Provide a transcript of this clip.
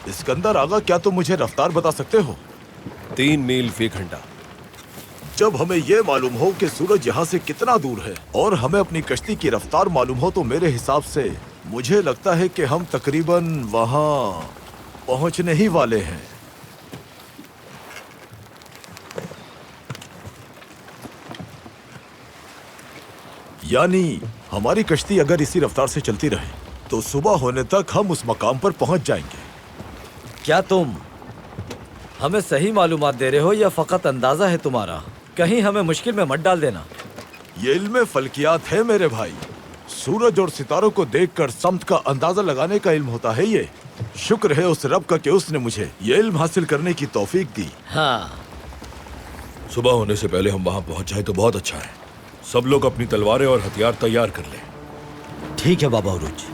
Iskander आगा, क्या तुम मुझे रफ्तार बता सकते हो? 3 मील फी घंटा। जब हमें ये मालूम हो कि सूरज यहाँ से कितना दूर है और हमें अपनी कश्ती की रफ्तार मालूम हो, तो मेरे हिसाब से मुझे लगता है कि हम तकरीबन वहाँ पहुँचने ही वाले हैं। यानी हमारी कश्ती अगर इसी रफ्तार से चलती रहे तो सुबह होने तक हम उस मकाम पर पहुंच जाएंगे। क्या तुम हमें सही मालूमात दे रहे हो या फकत अंदाजा है तुम्हारा? कहीं हमें मुश्किल में मत डाल देना। ये इल्म फल्कियात है मेरे भाई। सूरज और सितारों को देखकर सम्त का अंदाजा लगाने का इल्म होता है ये। शुक्र है उस रब का कि उसने मुझे ये इल्म हासिल करने की तौफीक दी। हाँ, सुबह होने से पहले हम वहां पहुंच जाए तो बहुत अच्छा है। सब लोग अपनी तलवारें और हथियार तैयार कर लें। ठीक है बाबा उरुज।